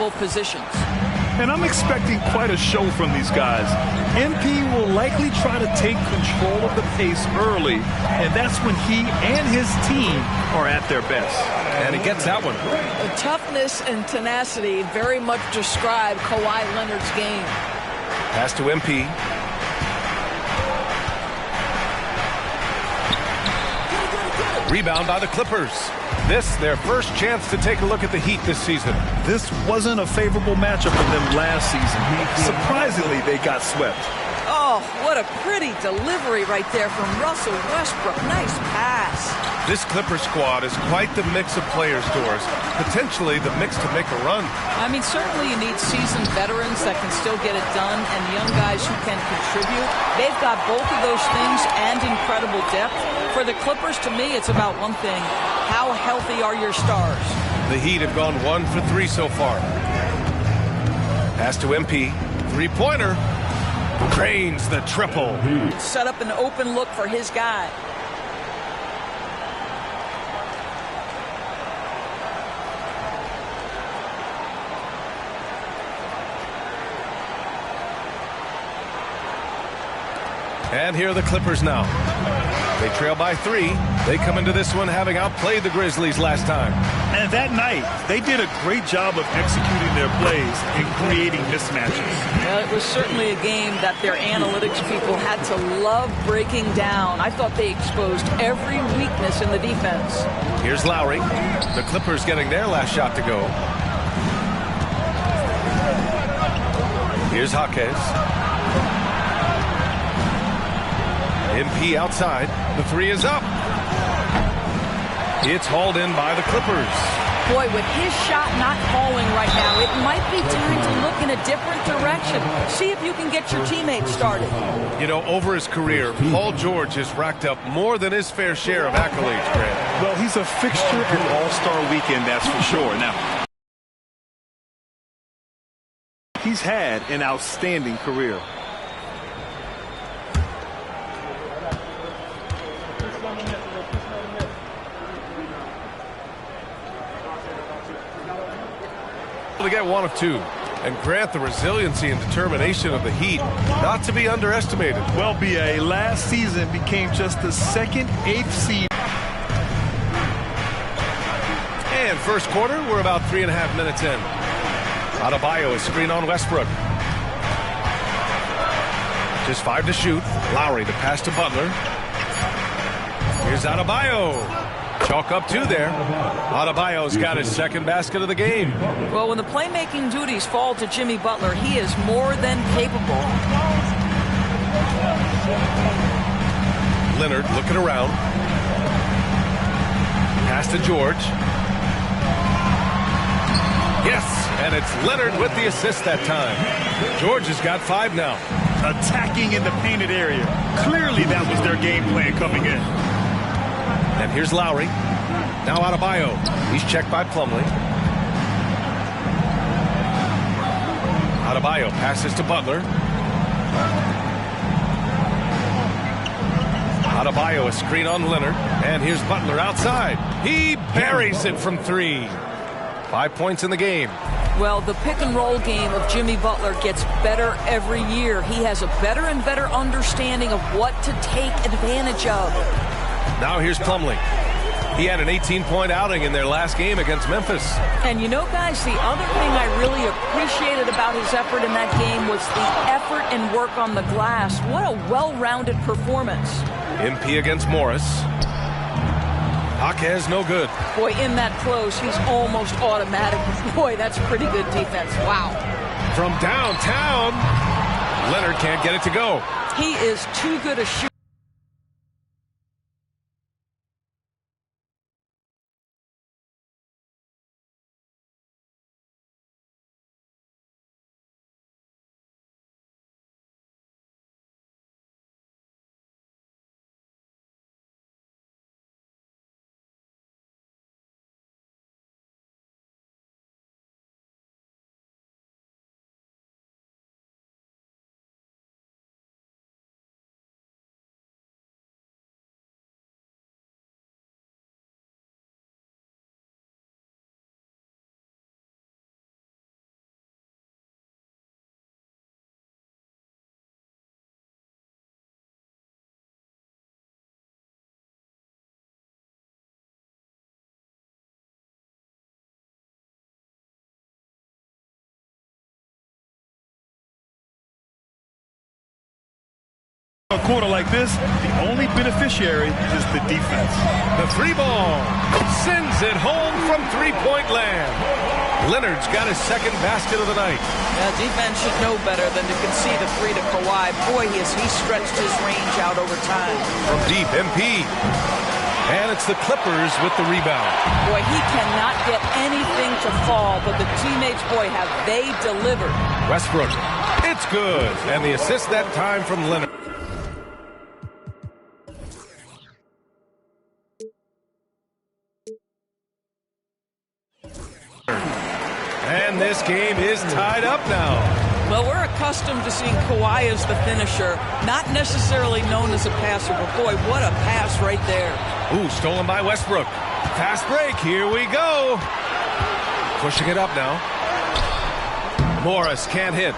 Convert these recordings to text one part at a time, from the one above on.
field positions. And I'm expecting quite a show from these guys. MP will likely try to take control of the pace early, and that's when he and his team are at their best. And he gets that one. The toughness and tenacity very much describe Kawhi Leonard's game. Pass to MP. Rebound by the Clippers. This, their first chance to take a look at the Heat this season. This wasn't a favorable matchup for them last season. Surprisingly, they got swept. Oh, what a pretty delivery right there from Russell Westbrook. Nice pass. This Clipper squad is quite the mix of players, Doris. Potentially the mix to make a run. I mean, certainly you need seasoned veterans that can still get it done and young guys who can contribute. They've got both of those things and incredible depth. For the Clippers, to me, it's about one thing. How healthy are your stars? The Heat have gone 1 for 3 so far. Pass to MP. Three-pointer. Cranes the triple. Set up an open look for his guy. And here are the Clippers now. They trail by 3. They come into this one having outplayed the Grizzlies last time. And that night, they did a great job of executing their plays and creating mismatches. Well, it was certainly a game that their analytics people had to love breaking down. I thought they exposed every weakness in the defense. Here's Lowry. The Clippers getting their last shot to go. Here's Jaquez. MP outside. The 3 is up. It's hauled in by the Clippers. Boy, with his shot not falling right now, it might be time to look in a different direction. See if you can get your teammates started. You know, over his career, Paul George has racked up more than his fair share of accolades, Grant. Well, he's a fixture at All-Star Weekend, that's for sure. Now, he's had an outstanding career. To get one of 2. And Grant, the resiliency and determination of the Heat, not to be underestimated. Well, B.A., last season became just the second 8th seed. And first quarter, we're about 3.5 minutes in. Adebayo is screen on Westbrook. Just 5 to shoot. Lowry, the pass to Butler. Here's Adebayo. Chalk up 2 there. Adebayo's got his second basket of the game. Well, when the playmaking duties fall to Jimmy Butler, he is more than capable. Leonard looking around. Pass to George. Yes, and it's Leonard with the assist that time. George has got 5 now. Attacking in the painted area. Clearly that was their game plan coming in. And here's Lowry. Now Adebayo. He's checked by Plumlee. Adebayo passes to Butler. Adebayo, a screen on Leonard. And here's Butler outside. He buries it from 3. 5 points in the game. Well, the pick-and-roll game of Jimmy Butler gets better every year. He has a better and better understanding of what to take advantage of. Now here's Plumlee. He had an 18-point outing in their last game against Memphis. And you know, guys, the other thing I really appreciated about his effort in that game was the effort and work on the glass. What a well-rounded performance. MP against Morris. Jaquez no good. Boy, in that close, he's almost automatic. Boy, that's pretty good defense. Wow. From downtown, Leonard can't get it to go. He is too good a shooter. A corner like this, the only beneficiary is the defense. The three ball sends it home from three-point land. Leonard's got his second basket of the night. Yeah, defense should know better than to concede a three to Kawhi. Boy, he stretched his range out over time. From deep, MP. And it's the Clippers with the rebound. Boy, he cannot get anything to fall, but the teammates, boy, have they delivered. Westbrook. It's good. And the assist that time from Leonard. And this game is tied up now. Well, we're accustomed to seeing Kawhi as the finisher, not necessarily known as a passer, but boy, what a pass right there. Ooh, stolen by Westbrook. Fast break, here we go. Pushing it up now. Morris can't hit.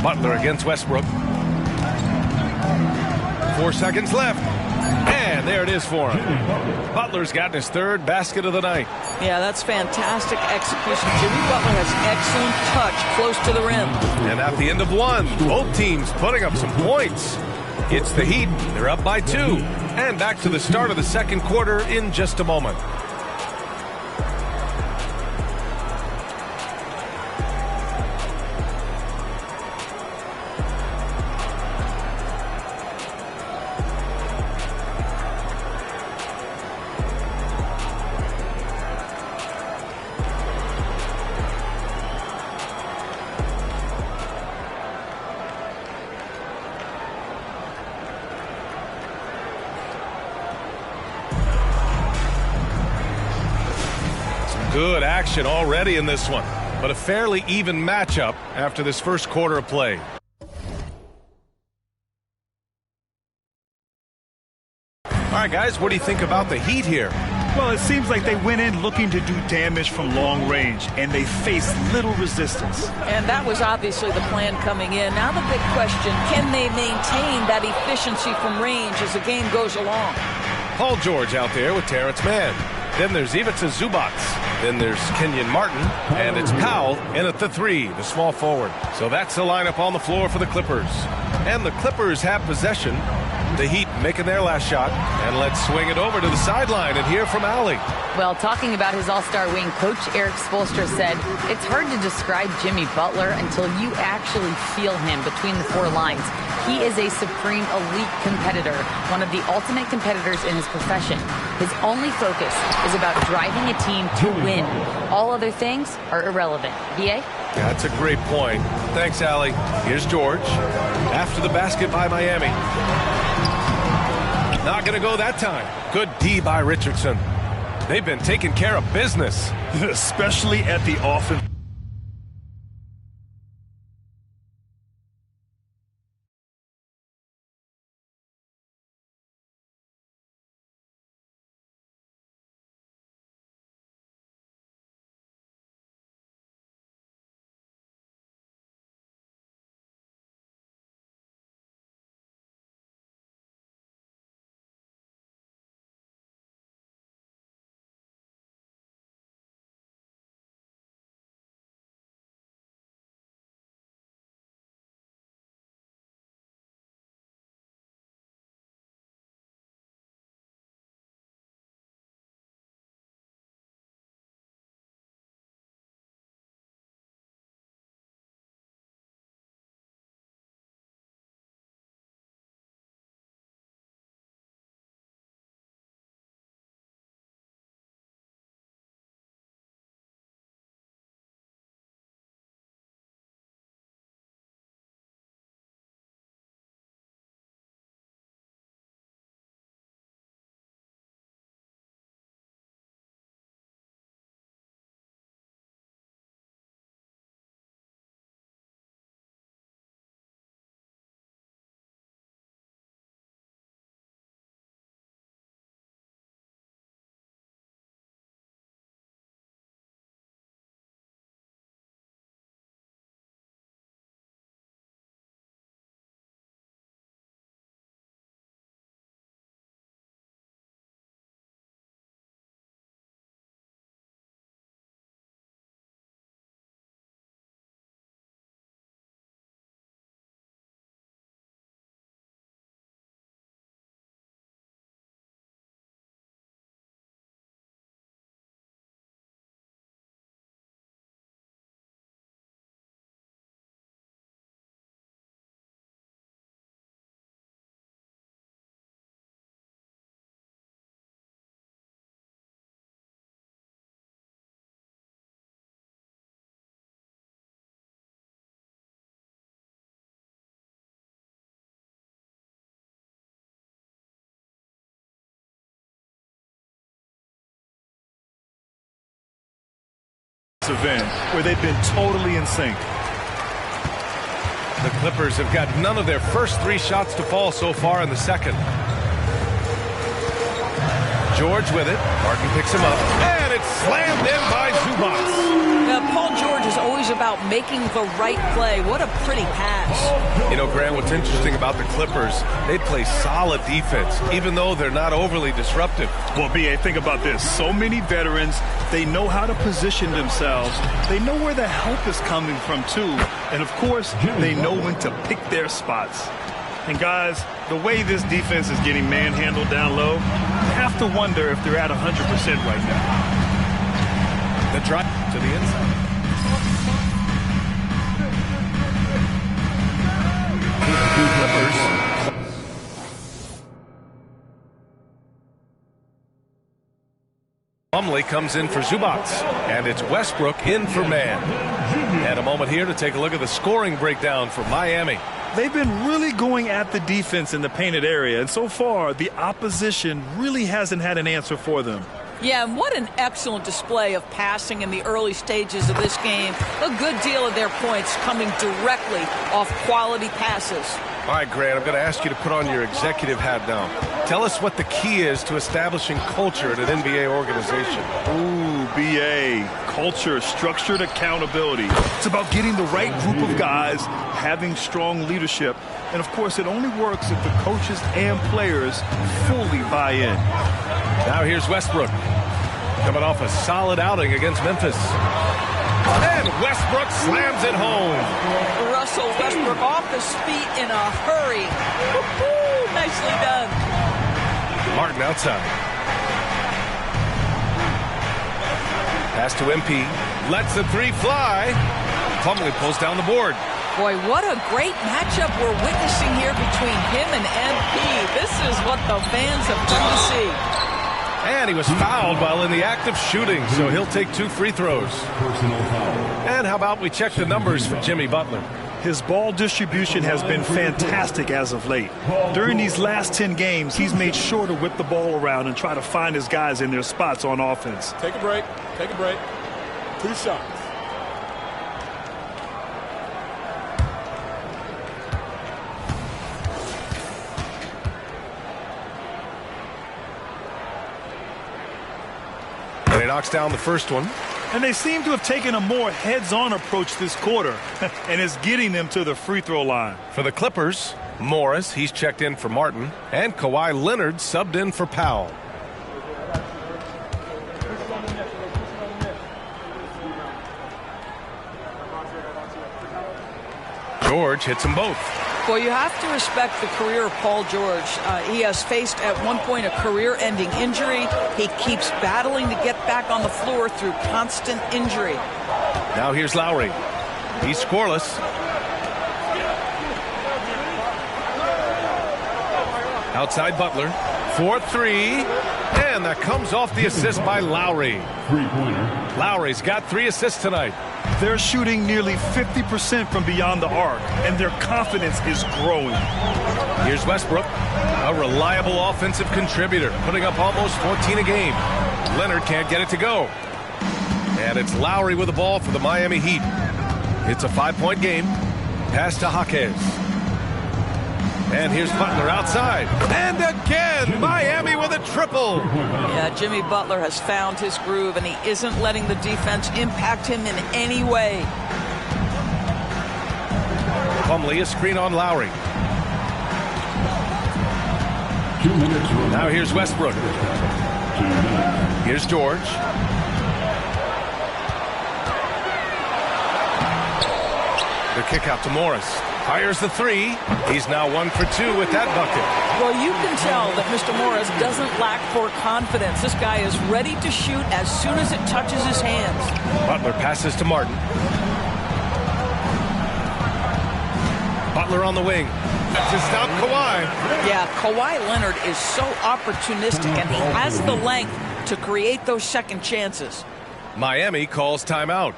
Butler against Westbrook. 4 seconds left. And there it is for him. Butler's gotten his third basket of the night. Yeah, that's fantastic execution. Jimmy Butler has excellent touch close to the rim. And at the end of one, both teams putting up some points. It's the Heat. They're up by 2. And back to the start of the second quarter in just a moment. Good action already in this one, but a fairly even matchup after this first quarter of play. All right, guys, what do you think about the Heat here? Well, it seems like they went in looking to do damage from long range, and they faced little resistance. And that was obviously the plan coming in. Now the big question, can they maintain that efficiency from range as the game goes along? Paul George out there with Terrence Mann. Then there's Ivica Zubac. Then there's Kenyon Martin. And it's Powell in at the 3, the small forward. So that's the lineup on the floor for the Clippers. And the Clippers have possession. The Heat making their last shot. And let's swing it over to the sideline and hear from Allie. Well, talking about his all-star wing, Coach Eric Spoelstra said, it's hard to describe Jimmy Butler until you actually feel him between the 4 lines. He is a supreme elite competitor, one of the ultimate competitors in his profession. His only focus is about driving a team to win. All other things are irrelevant. B.A.? Yeah, that's a great point. Thanks, Allie. Here's George. After the basket by Miami. Not going to go that time. Good D by Richardson. They've been taking care of business. Especially at the offense. defensive end, where they've been totally in sync. The Clippers have got none of their first 3 shots to fall so far in the second. George with it. Martin picks him up. And it's slammed in by Zubac. Now, Paul George is always about making the right play. What a pretty pass. You know, Grant, what's interesting about the Clippers, they play solid defense, even though they're not overly disruptive. Well, B.A., think about this. So many veterans, they know how to position themselves. They know where the help is coming from, too. And, of course, they know when to pick their spots. And, guys, the way this defense is getting manhandled down low, you have to wonder if they're at 100% right now. The drive to the inside. Clippers. Plumlee comes in for Zubac, and it's Westbrook in for man. And a moment here to take a look at the scoring breakdown for Miami. They've been really going at the defense in the painted area, and so far the opposition really hasn't had an answer for them. Yeah, and what an excellent display of passing in the early stages of this game. A good deal of their points coming directly off quality passes. All right, Grant, I'm going to ask you to put on your executive hat now. Tell us what the key is to establishing culture at an NBA organization. Ooh, B.A., culture, structured accountability. It's about getting the right group of guys, having strong leadership, and, of course, it only works if the coaches and players fully buy in. Now here's Westbrook, coming off a solid outing against Memphis. And Westbrook slams it home. Russell Westbrook off his feet in a hurry. Woo-hoo, nicely done. Martin outside. Pass to MP. Lets the 3 fly. Plumlee pulls down the board. Boy, what a great matchup we're witnessing here between him and MP. This is what the fans have come to see. And he was fouled while in the act of shooting, so he'll take 2 free throws. And how about we check the numbers for Jimmy Butler? His ball distribution has been fantastic as of late. During these last 10 games, he's made sure to whip the ball around and try to find his guys in their spots on offense. Take a break. Take a break. 2 shots. And he knocks down the first one. And they seem to have taken a more heads-on approach this quarter, and it's getting them to the free throw line. For the Clippers, Morris, he's checked in for Martin, and Kawhi Leonard subbed in for Powell. George hits them both. Well, you have to respect the career of Paul George. He has faced at one point a career-ending injury. He keeps battling to get back on the floor through constant injury. Now here's Lowry. He's scoreless. Outside Butler. 4-3. And that comes off the assist by Lowry. Three-pointer. Lowry's got 3 assists tonight. They're shooting nearly 50% from beyond the arc, and their confidence is growing. Here's Westbrook, a reliable offensive contributor, putting up almost 14 a game. Leonard can't get it to go. And it's Lowry with the ball for the Miami Heat. It's a 5-point game. Pass to Jaquez. And here's Butler outside. And again, Miami with a triple. Yeah, Jimmy Butler has found his groove, and he isn't letting the defense impact him in any way. Plumlee, a screen on Lowry. 2 minutes. Now here's Westbrook. Here's George. The kick out to Morris. Fires the 3. He's now 1 for 2 with that bucket. Well, you can tell that Mr. Morris doesn't lack for confidence. This guy is ready to shoot as soon as it touches his hands. Butler passes to Martin. Butler on the wing. To stop Kawhi. Yeah, Kawhi Leonard is so opportunistic, and he has the length to create those second chances. Miami calls timeout.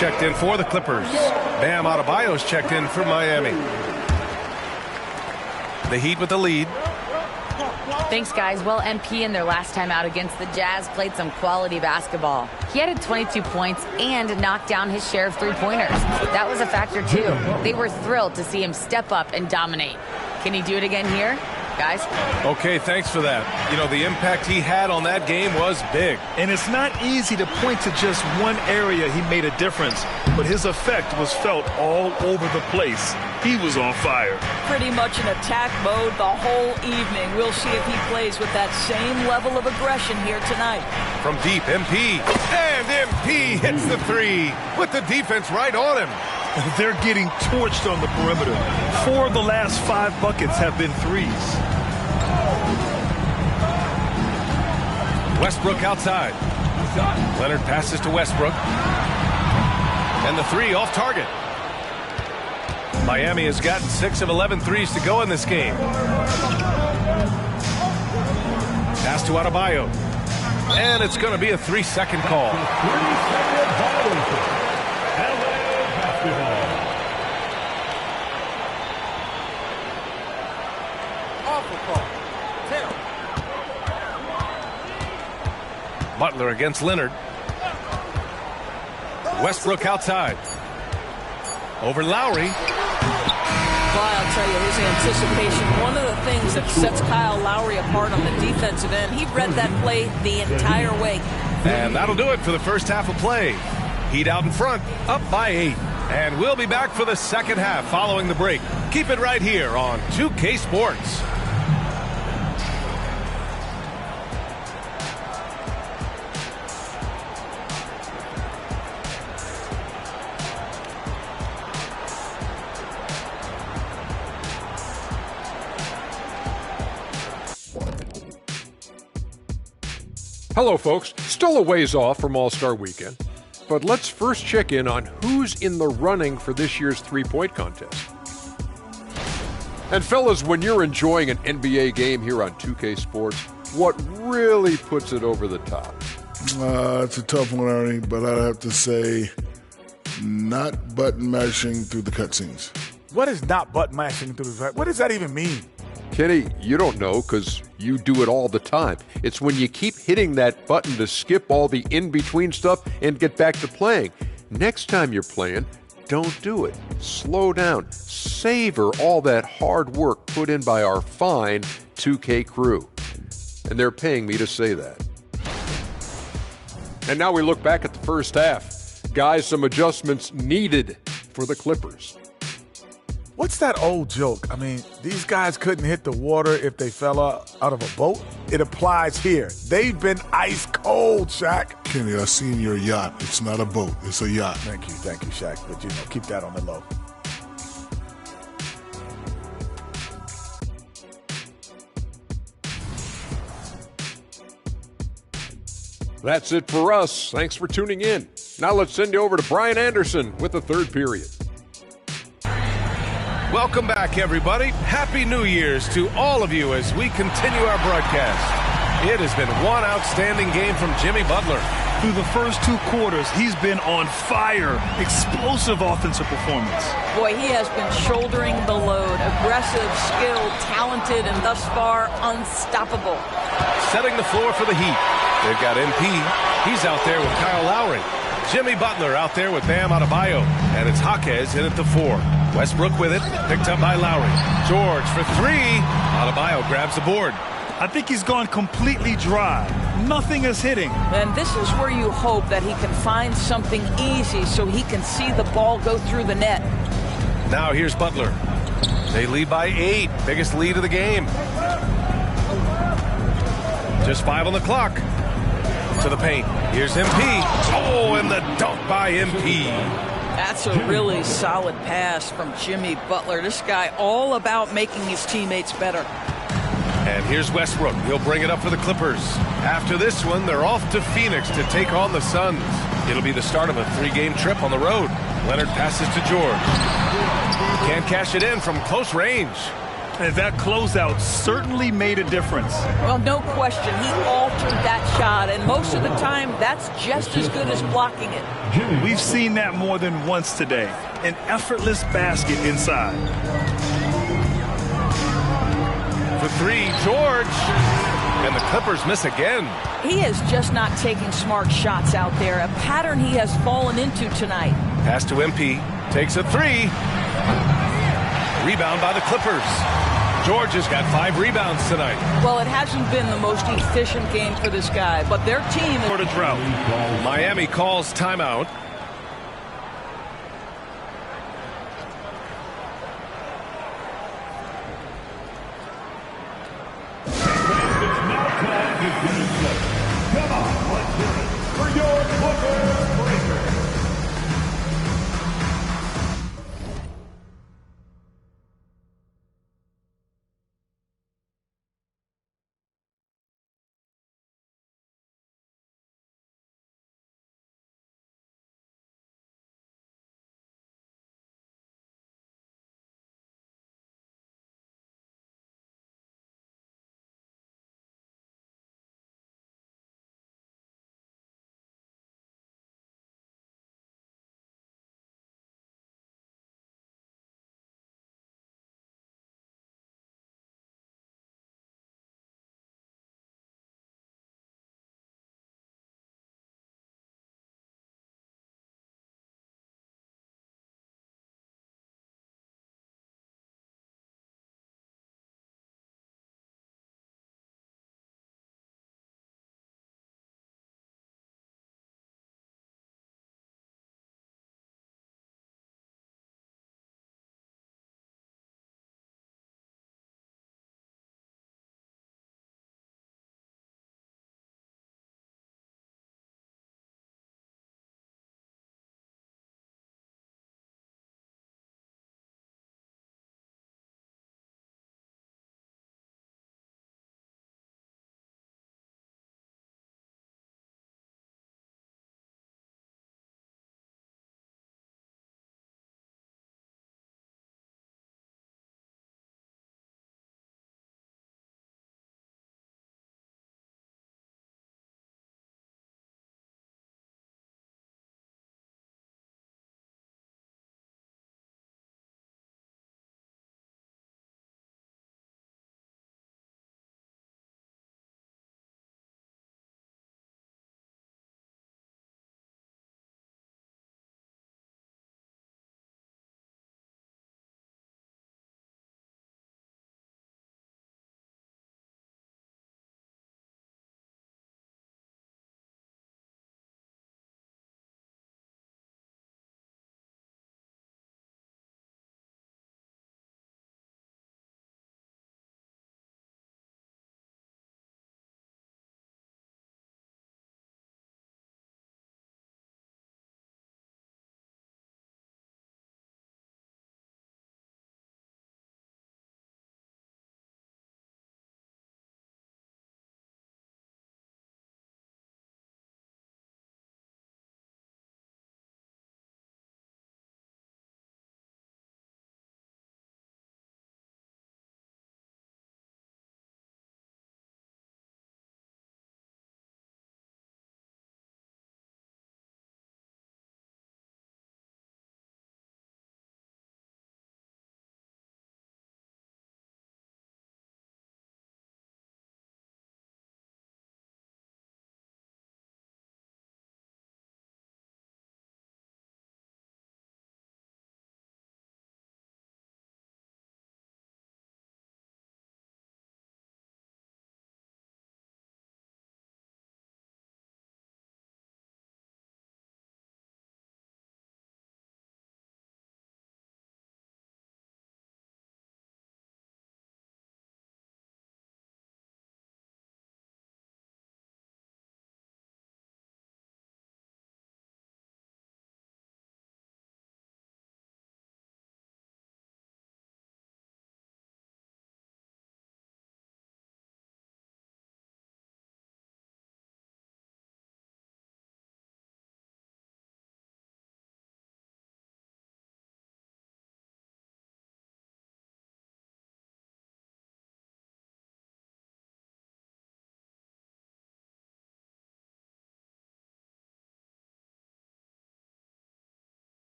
checked in for the Clippers. Bam Adebayo's checked in for Miami. The Heat with the lead. Thanks, guys. Well, MP in their last time out against the Jazz played some quality basketball. He added 22 points and knocked down his share of three-pointers. That was a factor, too. They were thrilled to see him step up and dominate. Can he do it again here, guys? Okay, thanks for that. You know, the impact he had on that game was big. And it's not easy to point to just one area he made a difference, but his effect was felt all over the place. He was on fire. Pretty much in attack mode the whole evening. We'll see if he plays with that same level of aggression here tonight. From deep, MP. And MP hits the three with the defense right on him. They're getting torched on the perimeter. 4 of the last 5 buckets have been threes. Westbrook outside. Leonard passes to Westbrook. And the three off target. Miami has gotten 6 of 11 threes to go in this game. Pass to Adebayo. And it's going to be a 3-second call. 3-second violation. LA basketball. Awful call. Terrible. Butler against Leonard. Westbrook outside. Over Lowry. Well, I'll tell you, his anticipation, one of the things that sets Kyle Lowry apart on the defensive end, he read that play the entire way. And that'll do it for the first half of play. Heat out in front, up by 8. And we'll be back for the second half following the break. Keep it right here on 2K Sports. Hello, folks. Still a ways off from All-Star Weekend, but let's first check in on who's in the running for this year's three-point contest. And fellas, when you're enjoying an NBA game here on 2K Sports, what really puts it over the top? It's a tough one, Ernie, but I'd have to say not button mashing through the cutscenes. What is not button mashing through the? What does that even mean? Kenny, you don't know because you do it all the time. It's when you keep hitting that button to skip all the in-between stuff and get back to playing. Next time you're playing, don't do it. Slow down. Savor all that hard work put in by our fine 2K crew. And they're paying me to say that. And now we look back at the first half. Guys, some adjustments needed for the Clippers. What's that old joke? I mean, these guys couldn't hit the water if they fell out of a boat. It applies here. They've been ice cold, Shaq. Kenny, I've seen your yacht. It's not a boat. It's a yacht. Thank you, Shaq. But, keep that on the low. That's it for us. Thanks for tuning in. Now let's send you over to Brian Anderson with the third period. Welcome back, everybody. Happy New Year's to all of you as we continue our broadcast. It has been one outstanding game from Jimmy Butler. Through the first 2 quarters, he's been on fire. Explosive offensive performance. Boy, he has been shouldering the load. Aggressive, skilled, talented, and thus far unstoppable. Setting the floor for the Heat. They've got MP. He's out there with Kyle Lowry. Jimmy Butler out there with Bam Adebayo. And it's Jaquez in at the 4. Westbrook with it, picked up by Lowry. George for 3. Adebayo grabs the board. I think he's gone completely dry. Nothing is hitting. And this is where you hope that he can find something easy so he can see the ball go through the net. Now here's Butler. They lead by 8. Biggest lead of the game. Just 5 on the clock. To the paint. Here's MP. Oh, and the dunk by MP. That's a really solid pass from Jimmy Butler. This guy all about making his teammates better. And here's Westbrook. He'll bring it up for the Clippers. After this one, they're off to Phoenix to take on the Suns. It'll be the start of a 3-game trip on the road. Leonard passes to George. Can't cash it in from close range. And that closeout certainly made a difference. Well, no question. He altered that shot, and most of the time, that's just as good as blocking it. We've seen that more than once today. An effortless basket inside. For three, George. And the Clippers miss again. He is just not taking smart shots out there, a pattern he has fallen into tonight. Pass to MP. Takes a three. Rebound by the Clippers. George has got 5 rebounds tonight. Well, it hasn't been the most efficient game for this guy, but their team is For the drought. Miami calls timeout. It's now time to finish up. Come on, let's hear it for your Clippers Breakers.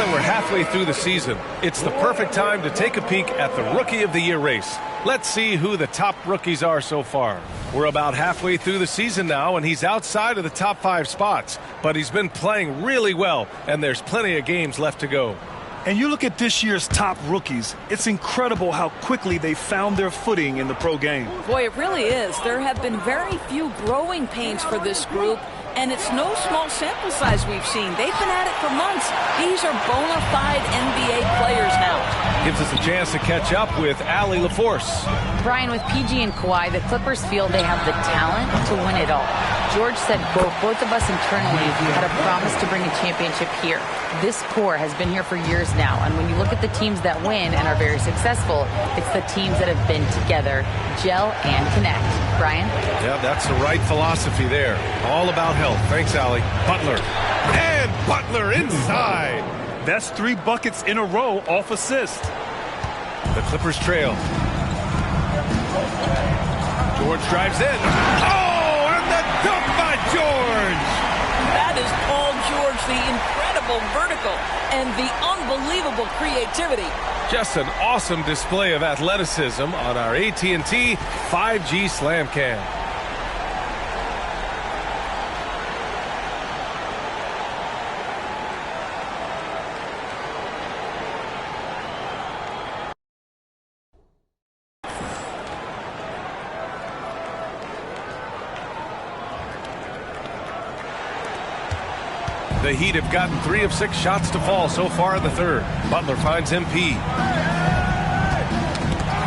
that we're halfway through the season, it's the perfect time to take a peek at the Rookie of the Year race. Let's see who the top rookies are so far. We're about halfway through the season now, and he's outside of the top 5 spots. But he's been playing really well, and there's plenty of games left to go. And you look at this year's top rookies, it's incredible how quickly they found their footing in the pro game. Boy, it really is. There have been very few growing pains for this group, and it's no small sample size we've seen. They've been at it for months. These are bona fide NBA players now. Gives us a chance to catch up with Allie LaForce. Brian, with PG and Kawhi, the Clippers feel they have the talent to win it all. George said, quote, both of us internally had a promise to bring a championship here. This core has been here for years now, and when you look at the teams that win and are very successful, it's the teams that have been together, gel and connect. Brian? Yeah, that's the right philosophy there. All about health. Thanks, Allie. Butler. And Butler inside. That's 3 buckets in a row off assist. The Clippers trail. George drives in. Oh, and the dunk by George. That is Paul George, the incredible vertical and the unbelievable creativity. Just an awesome display of athleticism on our AT&T 5G Slam Cam. The Heat have gotten 3 of 6 shots to fall so far in the third. Butler finds MP.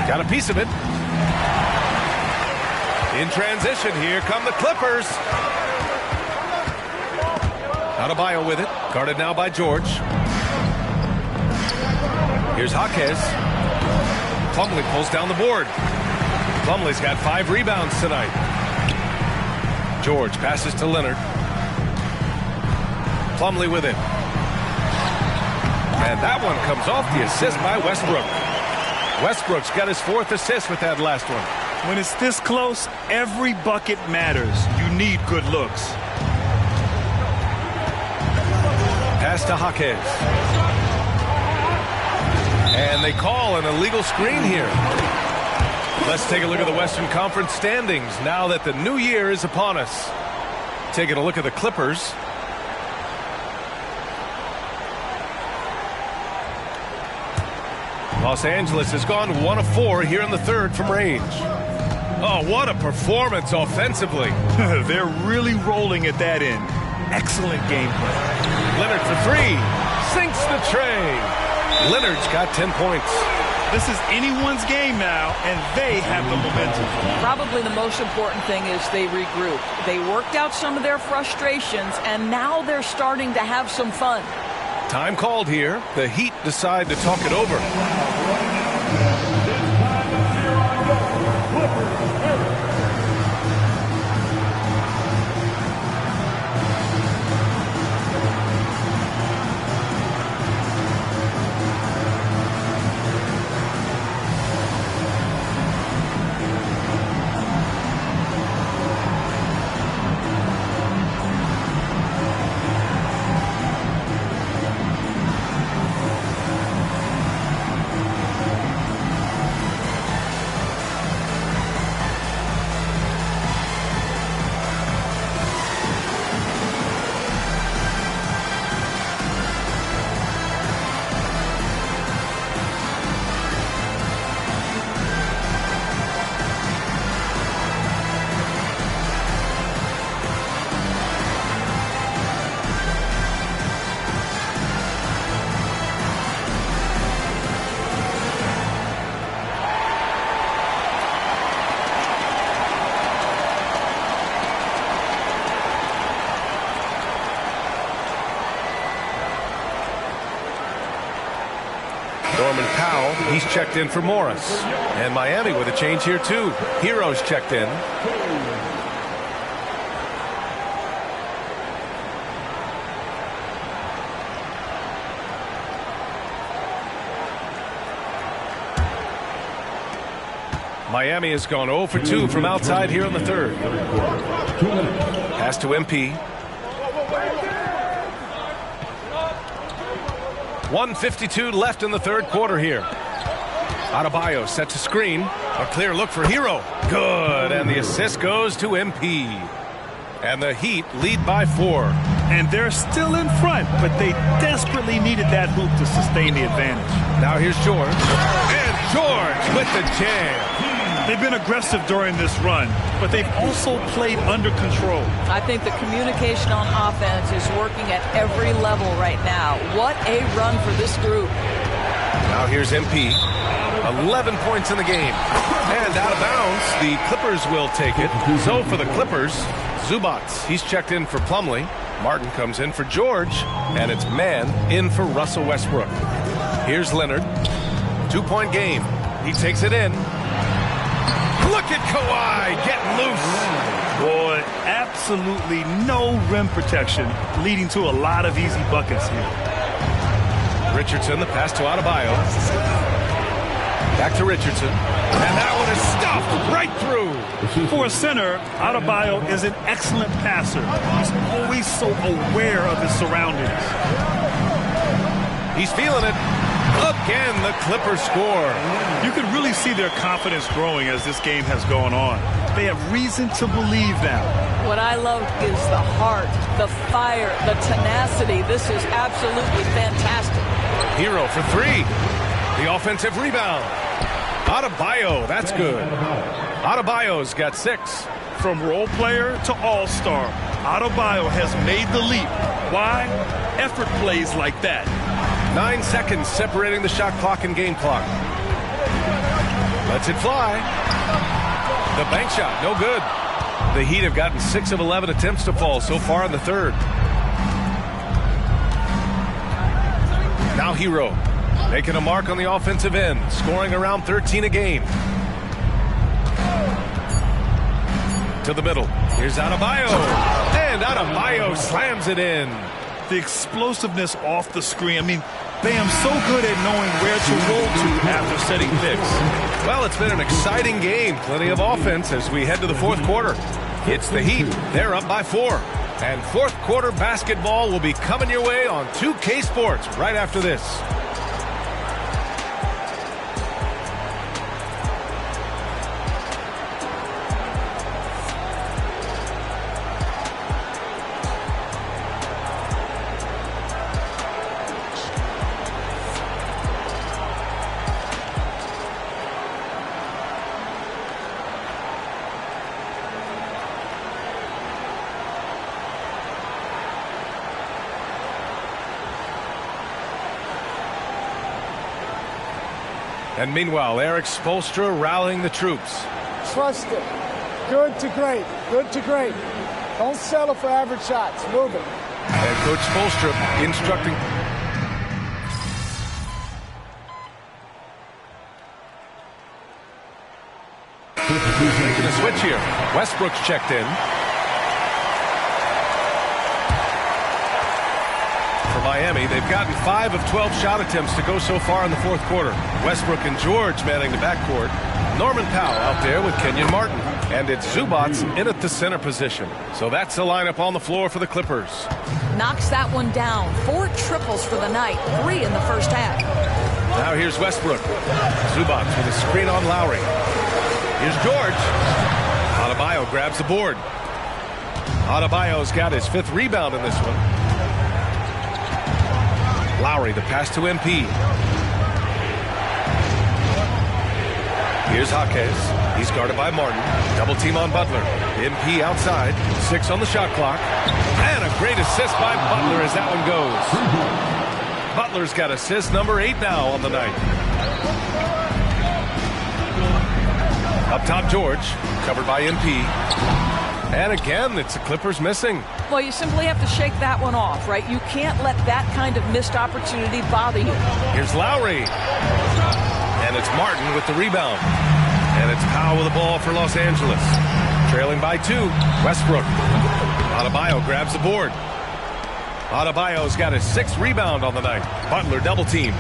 Got a piece of it. In transition, here come the Clippers. Adebayo with it. Guarded now by George. Here's Jaquez. Plumlee pulls down the board. Plumlee's got 5 rebounds tonight. George passes to Leonard. Plumlee with it. And that one comes off the assist by Westbrook. Westbrook's got his 4th assist with that last one. When it's this close, every bucket matters. You need good looks. Pass to Jaquez. And they call an illegal screen here. Let's take a look at the Western Conference standings now that the new year is upon us. Taking a look at the Clippers. Los Angeles has gone 1 of 4 here in the third from range. Oh, what a performance offensively. They're really rolling at that end. Excellent game plan. Leonard for 3. Sinks the tray. Leonard's got 10 points. This is anyone's game now, and they have the momentum. Probably the most important thing is they regroup. They worked out some of their frustrations, and now they're starting to have some fun. Time called here. The Heat decide to talk it over. Norman Powell, he's checked in for Morris. And Miami with a change here too. Hero's checked in. Miami has gone 0 for 2 from outside here in the third. Pass to MP. 1:52 left in the third quarter here. Adebayo sets a screen. A clear look for Hero. Good. And the assist goes to MP. And the Heat lead by 4. And they're still in front, but they desperately needed that hoop to sustain the advantage. Now here's George. And George with the jam. They've been aggressive during this run, but they've also played under control. I think the communication on offense is working at every level right now. What a run for this group. Now here's MP. 11 points in the game. And out of bounds, the Clippers will take it. So for the Clippers, Zubac, he's checked in for Plumlee. Martin comes in for George. And it's Mann in for Russell Westbrook. Here's Leonard. 2-point game. He takes it in. Look at Kawhi getting loose. Boy, absolutely no rim protection, leading to a lot of easy buckets here. Richardson, the pass to Adebayo. Back to Richardson. And that one is stuffed right through. For a center, Adebayo is an excellent passer. He's always so aware of his surroundings. He's feeling it. Again, the Clippers score. You can really see their confidence growing as this game has gone on. They have reason to believe now. What I love is the heart, the fire, the tenacity. This is absolutely fantastic. Hero for 3. The offensive rebound. Adebayo, that's good. Adebayo's got 6. From role player to all-star, Adebayo has made the leap. Why? Effort plays like that. 9 seconds separating the shot clock and game clock. Lets it fly. The bank shot, no good. The Heat have gotten 6 of 11 attempts to fall so far in the third. Now Hero, making a mark on the offensive end, scoring around 13 a game. To the middle. Here's Adebayo. And Adebayo slams it in. The explosiveness off the screen. I mean, Bam's so good at knowing where to roll to after setting picks. Well, it's been an exciting game. Plenty of offense as we head to the fourth quarter. It's the Heat. They're up by 4. And fourth quarter basketball will be coming your way on 2K Sports right after this. And meanwhile, Eric Spoelstra rallying the troops. Trust it. Good to great. Good to great. Don't settle for average shots. Move it. And Coach Spoelstra instructing. Making a switch here. Westbrook's checked in. For Miami, they've gotten 5 of 12 shot attempts to go so far in the fourth quarter. Westbrook and George manning the backcourt. Norman Powell out there with Kenyon Martin. And it's Zubac in at the center position. So that's the lineup on the floor for the Clippers. Knocks that one down. 4 triples for the night. 3 in the first half. Now here's Westbrook. Zubac with a screen on Lowry. Here's George. Adebayo grabs the board. Adebayo's got his 5th rebound in this one. Lowry, the pass to MP. Here's Jaquez. He's guarded by Martin. Double team on Butler. MP outside. 6 on the shot clock. And a great assist by Butler as that one goes. Butler's got assist number 8 now on the night. Up top, George. Covered by MP. And again, it's the Clippers missing. Well, you simply have to shake that one off, right? You can't let that kind of missed opportunity bother you. Here's Lowry. And it's Martin with the rebound. And it's Powell with the ball for Los Angeles. Trailing by 2. Westbrook. Adebayo grabs the board. Adebayo's got his 6th rebound on the night. Butler double team.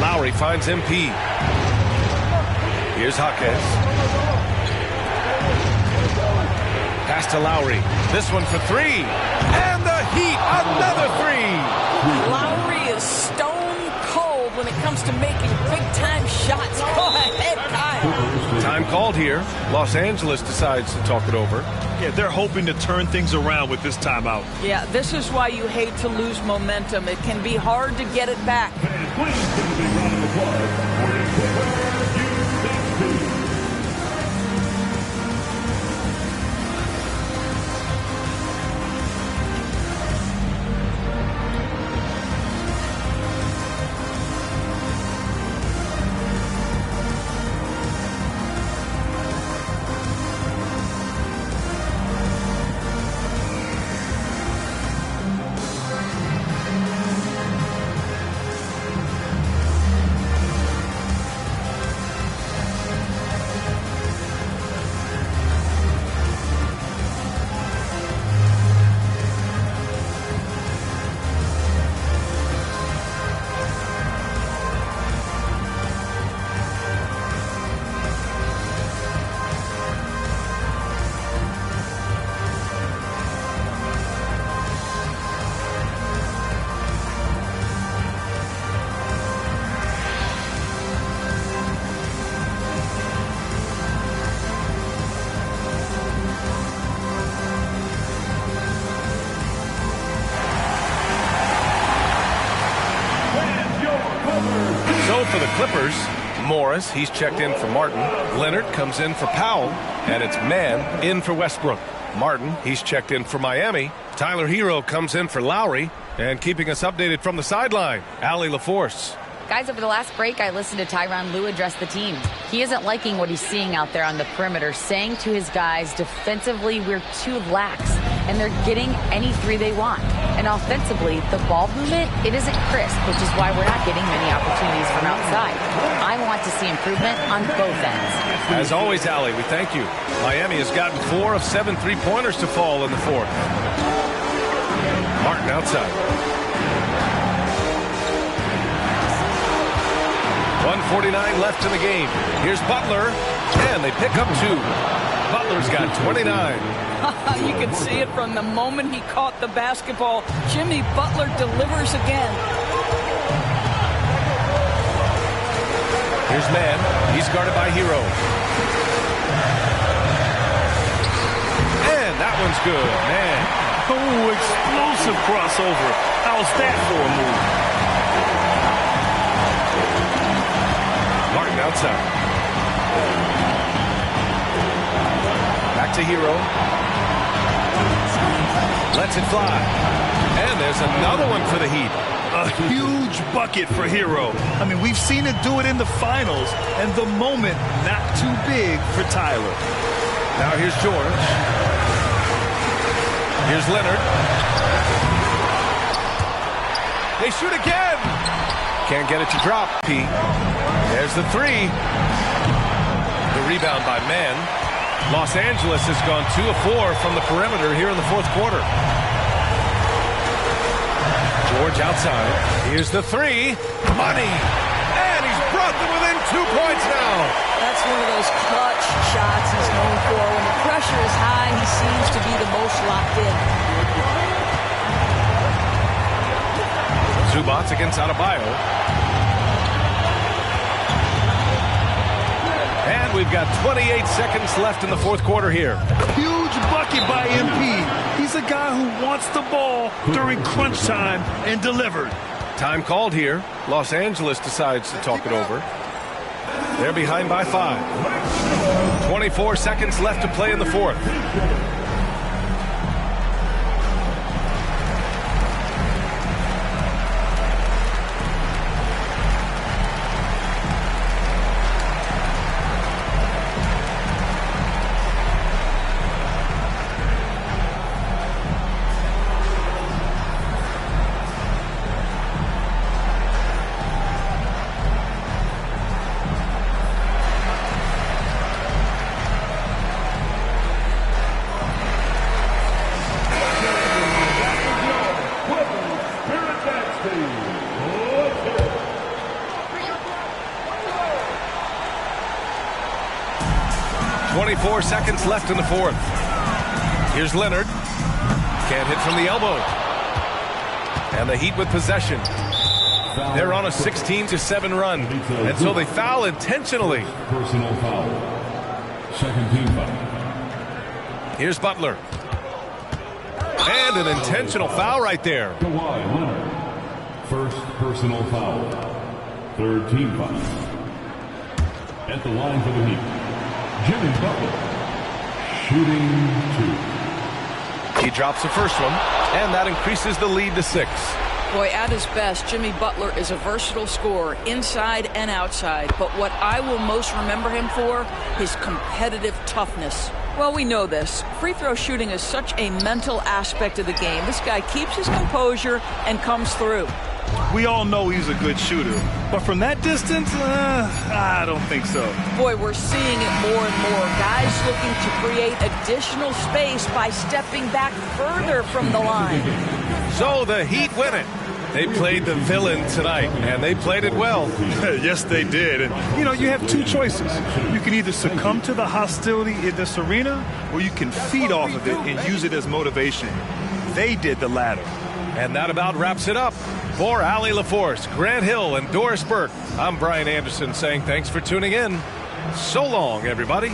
Lowry finds MP. Here's Jaquez. Pass to Lowry. This one for three. And the Heat, another three. Lowry is stone cold when it comes to making big-time shots. Go ahead, Kyle. Time called here. Los Angeles decides to talk it over. Yeah, they're hoping to turn things around with this timeout. Yeah, this is why you hate to lose momentum. It can be hard to get it back. For the Clippers, Morris, he's checked in for Martin. Leonard comes in for Powell, and it's Mann in for Westbrook. Martin, he's checked in for Miami. Tyler Hero comes in for Lowry, and keeping us updated from the sideline, Allie LaForce. Guys, over the last break, I listened to Tyronn Lue address the team. He isn't liking what he's seeing out there on the perimeter, saying to his guys, defensively, we're too lax, and they're getting any three they want. And offensively, the ball movement, it isn't crisp, which is why we're not getting many opportunities from outside. I want to see improvement on both ends. As always, Allie, we thank you. Miami has gotten 4 of 7 three-pointers to fall in the fourth. Martin outside. 1:49 left in the game. Here's Butler, and they pick up 2. Butler's got 29. You can see it from the moment he caught the basketball. Jimmy Butler delivers again. Here's Mann. He's guarded by Hero. And that one's good. Man. Oh, explosive crossover. How's that for a move? Martin outside. Back to Hero. Lets it fly. And there's another one for the Heat. A huge bucket for Hero. I mean, we've seen it do it in the finals, and the moment not too big for Tyler. Now here's George. Here's Leonard. They shoot again. Can't get it to drop, P. There's the three. The rebound by Mann. Los Angeles has gone 2 of 4 from the perimeter here in the fourth quarter. George outside. Here's the three. Money. And he's brought them within 2 points now. That's one of those clutch shots he's known for. When the pressure is high, he seems to be the most locked in. Zubac against Adebayo. And we've got 28 seconds left in the fourth quarter here. Huge bucket by MP. He's a guy who wants the ball during crunch time and delivered. Time called here. Los Angeles decides to talk it over. They're behind by 5. 24 seconds left to play in the fourth. Seconds left in the fourth. Here's Leonard. Can't hit from the elbow. And the Heat with possession. They're on a 16-7 run. And so they foul intentionally. Personal foul. Second team foul. Here's Butler. And an intentional foul right there. Kawhi Leonard. First personal foul. Third team foul. At the line for the Heat, Jimmy Butler. Shooting 2. He drops the first one, and that increases the lead to 6. Boy, at his best, Jimmy Butler is a versatile scorer, inside and outside. But what I will most remember him for, his competitive toughness. Well, we know this. Free throw shooting is such a mental aspect of the game. This guy keeps his composure and comes through. We all know he's a good shooter, but from that distance, I don't think so. Boy, we're seeing it more and more. Guys looking to create additional space by stepping back further from the line. So the Heat win it. They played the villain tonight, and they played it well. Yes, they did. And, you have two choices. You can either succumb to the hostility in this arena, or you can feed off of it and use it as motivation. They did the latter. And that about wraps it up. For Allie LaForce, Grant Hill, and Doris Burke, I'm Brian Anderson saying thanks for tuning in. So long, everybody.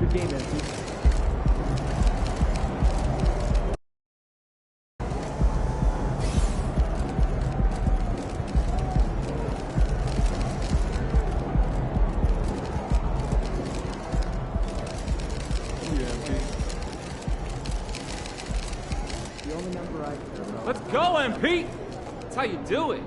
Good game, Anthony. Let's go, MP! That's how you do it.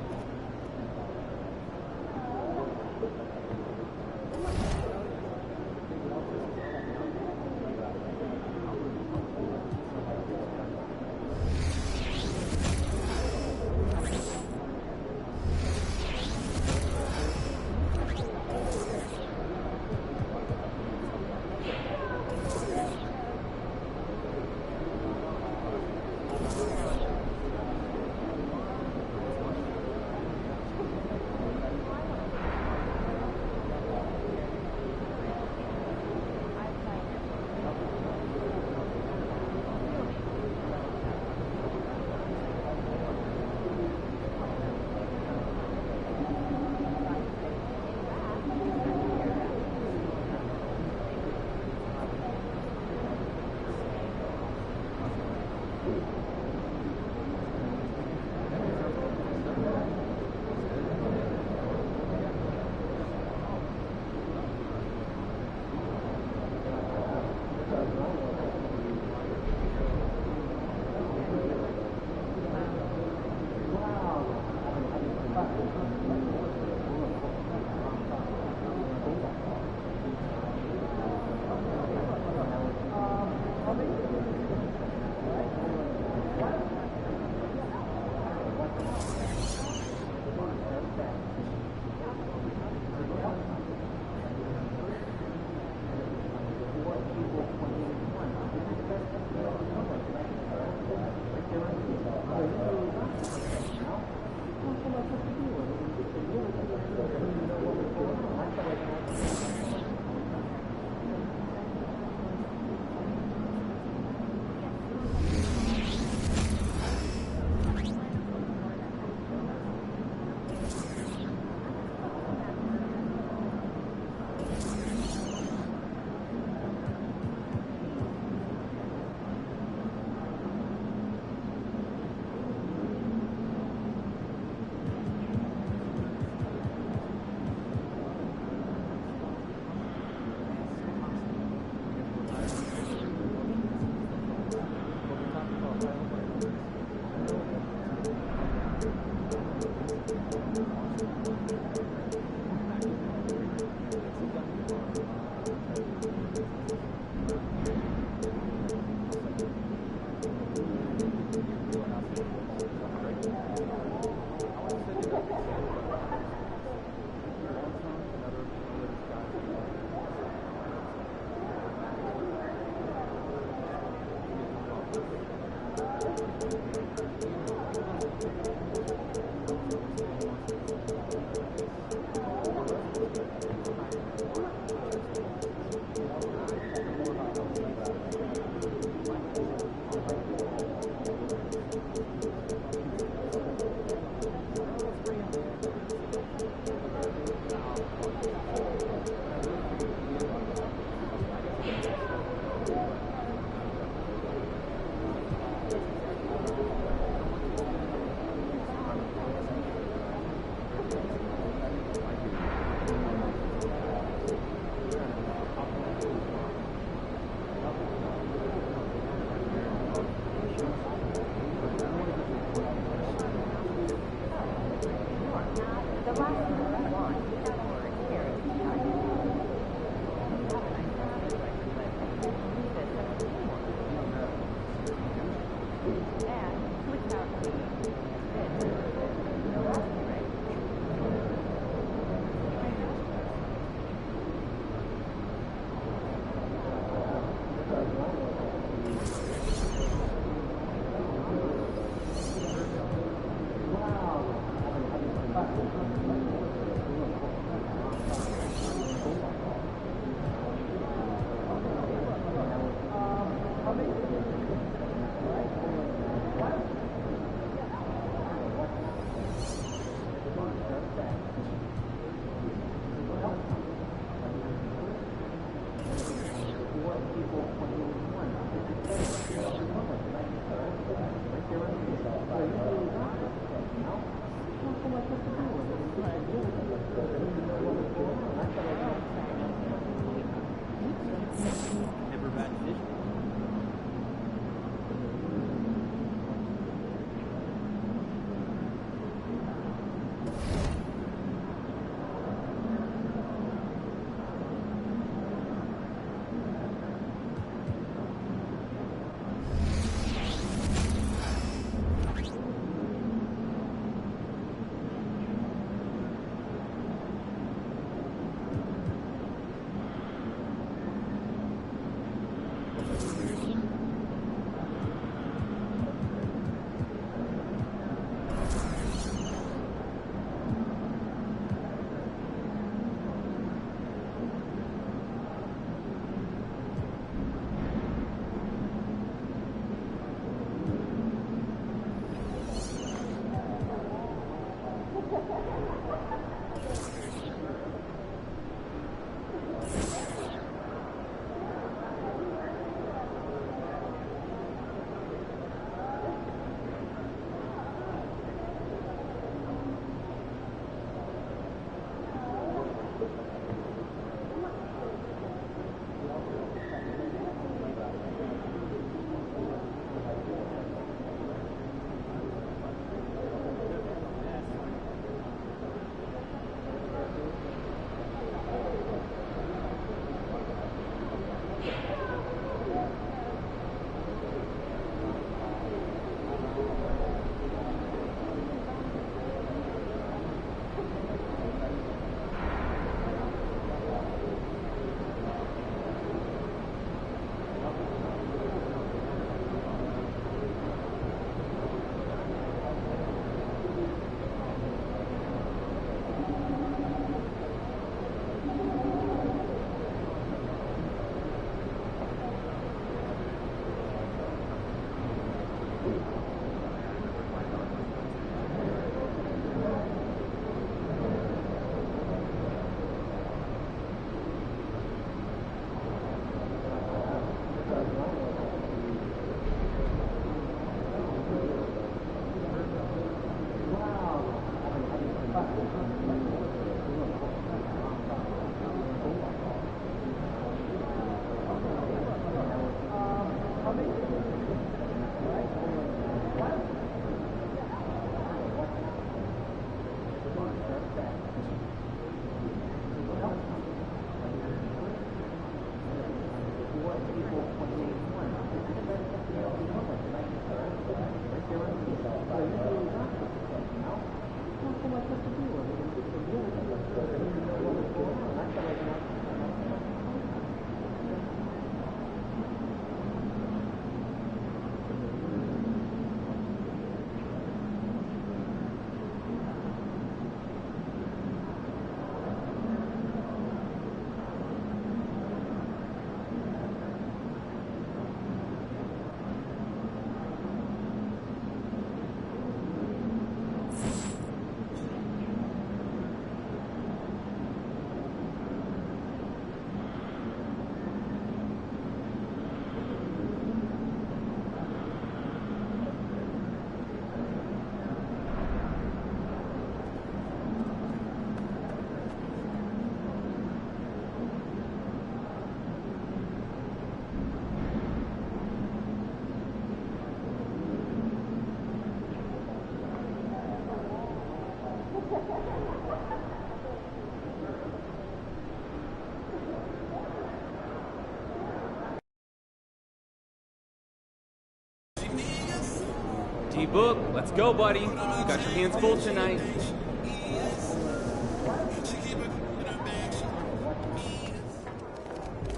D-Book, let's go, buddy. You got your hands full tonight.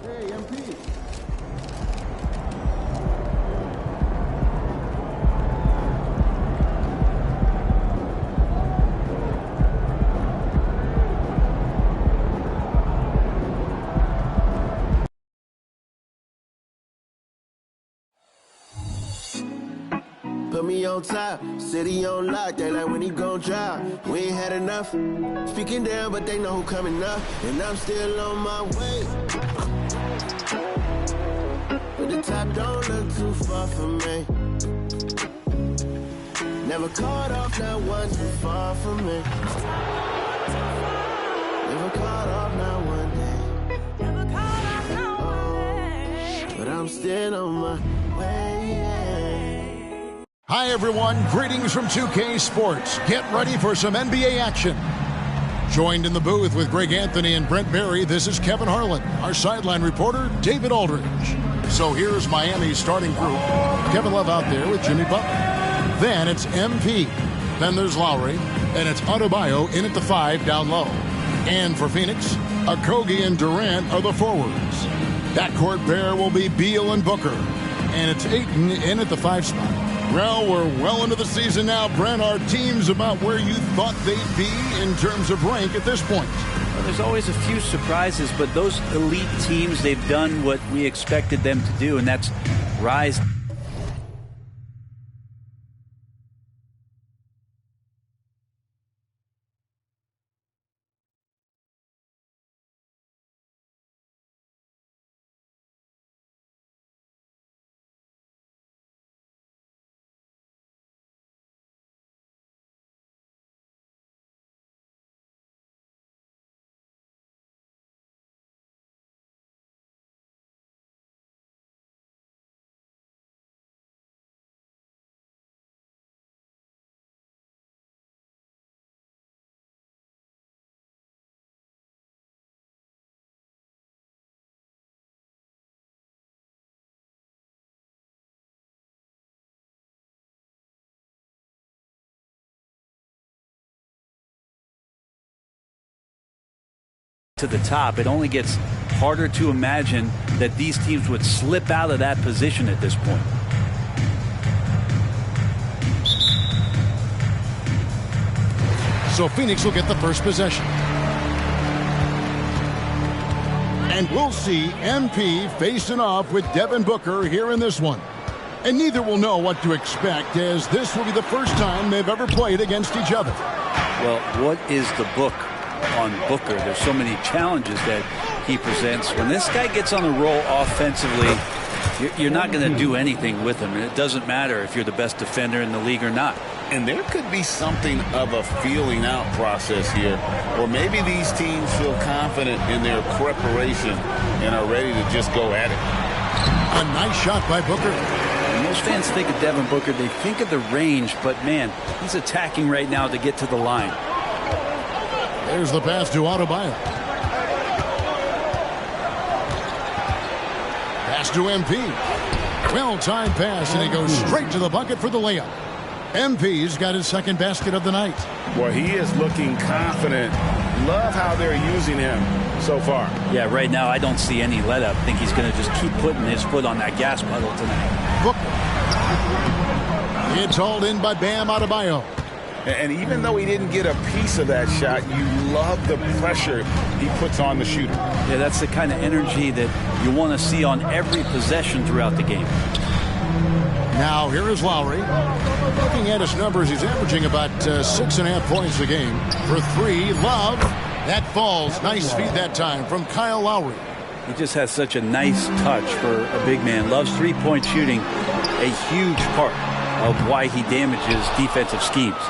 Hey, MP. Put me on top, city on lock, they like when he gon' drop. We ain't had enough, speaking down, but they know who coming up. And I'm still on my way. But the top don't look too far from me. Never caught off, not one too far from me. Never caught off, not one day. Never caught off, not one day. But I'm still on my way. Hi, everyone. Greetings from 2K Sports. Get ready for some NBA action. Joined in the booth with Greg Anthony and Brent Barry, this is Kevin Harlan. Our sideline reporter, David Aldridge. So here's Miami's starting group. Kevin Love out there with Jimmy Butler. Then it's MP. Then there's Lowry. And it's Adebayo in at the 5 down low. And for Phoenix, Okogie and Durant are the forwards. That court pair will be Beal and Booker. And it's Ayton in at the 5 spot. Well, we're well into the season now. Brent, our team's about where you thought they'd be in terms of rank at this point. Well, there's always a few surprises, but those elite teams, they've done what we expected them to do, and that's rise. To the top, it only gets harder to imagine that these teams would slip out of that position at this point. So Phoenix will get the first possession. And we'll see MP facing off with Devin Booker here in this one. And neither will know what to expect, as this will be the first time they've ever played against each other. Well, what is the book on Booker? There's so many challenges that he presents. When this guy gets on a roll offensively, you're not going to do anything with him. And it doesn't matter if you're the best defender in the league or not. And there could be something of a feeling out process here, or maybe these teams feel confident in their preparation and are ready to just go at it. A nice shot by Booker. Most fans think of Devin Booker, they think of the range, but man, he's attacking right now to get to the line. There's the pass to Adebayo. Pass to MP. Well-timed pass, and he goes straight to the bucket for the layup. MP's got his second basket of the night. Well, he is looking confident. Love how they're using him so far. Yeah, right now I don't see any let-up. I think he's going to just keep putting his foot on that gas pedal tonight. Booker. It's hauled in by Bam Adebayo. And even though he didn't get a piece of that shot, you love the pressure he puts on the shooter. Yeah, that's the kind of energy that you want to see on every possession throughout the game. Now here is Lowry. Looking at his numbers, he's averaging about 6.5 points a game. For 3, Love. That falls. Nice feed that time from Kyle Lowry. He just has such a nice touch for a big man. Love's three-point shooting, a huge part of why he damages defensive schemes.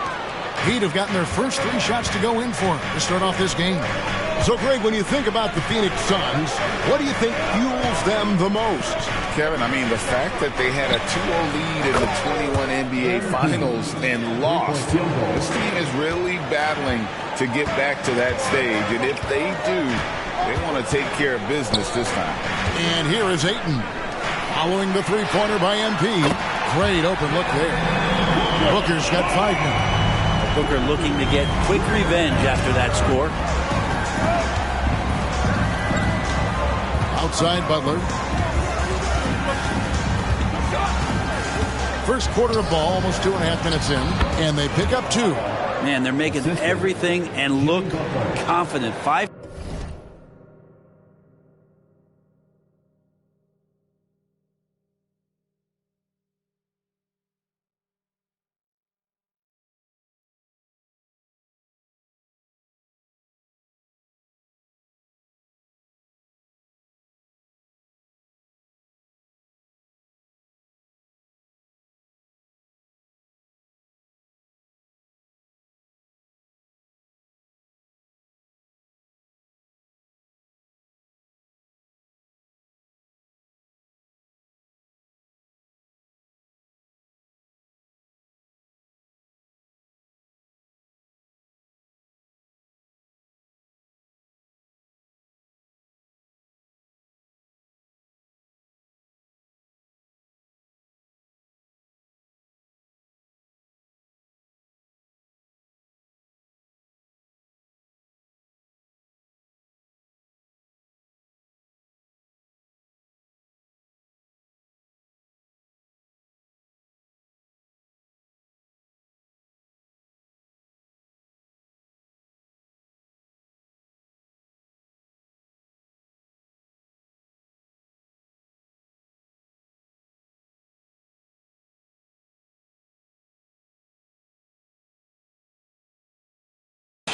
He'd have gotten their first 3 shots to go in for him to start off this game. So, Greg, when you think about the Phoenix Suns, what do you think fuels them the most? Kevin, I mean, the fact that they had a 2-0 lead in the 21 NBA Finals and lost. This team is really battling to get back to that stage. And if they do, they want to take care of business this time. And here is Ayton. Following the three-pointer by MP. Great open look there. Booker's got 5 now. Booker looking to get quick revenge after that score. Outside Butler. First quarter of ball, almost 2.5 minutes in, and they pick up 2. Man, they're making everything and look confident. 5.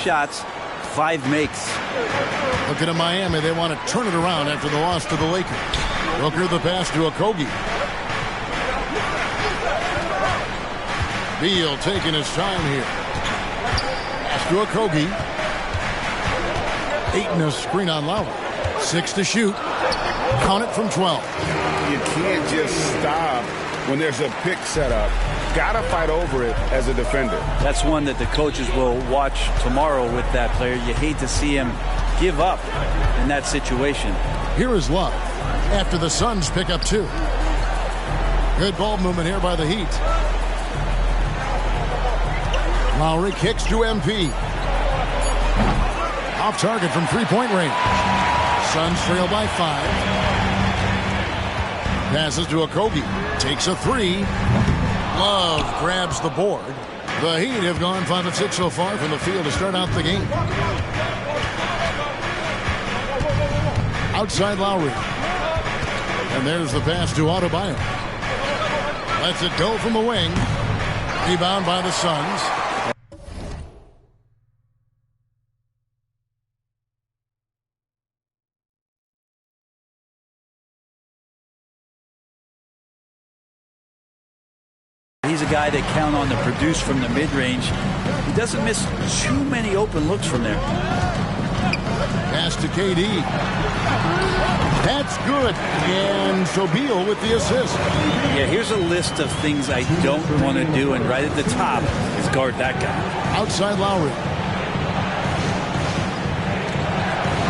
Shots, 5 makes. Looking at Miami, they want to turn it around after the loss to the Lakers. Booker the pass to Okogie. Beal taking his time here. Pass to Okogie. Ayton a screen on Lowry. 6 to shoot. Count it from 12. You can't just stop when there's a pick set up. Gotta fight over it as a defender. That's one that the coaches will watch tomorrow with that player. You hate to see him give up in that situation. Here is Love after the Suns pick up 2. Good ball movement here by the Heat. Lowry kicks to MP. Off target from 3-point range. Suns trail by 5. Passes to Okogie. Takes a 3. Love grabs the board. The Heat have gone 5 of 6 so far from the field to start out the game. Outside Lowry. And there's the pass to Adebayo. Lets it go from the wing. Rebound by the Suns. He's a guy that count on to produce from the mid-range. He doesn't miss too many open looks from there. Pass to KD. That's good. And so Beal with the assist. Yeah, here's a list of things I don't want to do, and right at the top is guard that guy. Outside Lowry.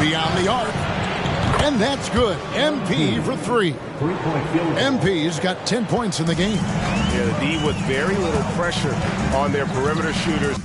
Beyond the arc. And that's good. MP for 3. MP's got 10 points in the game. Yeah, the D with very little pressure on their perimeter shooters.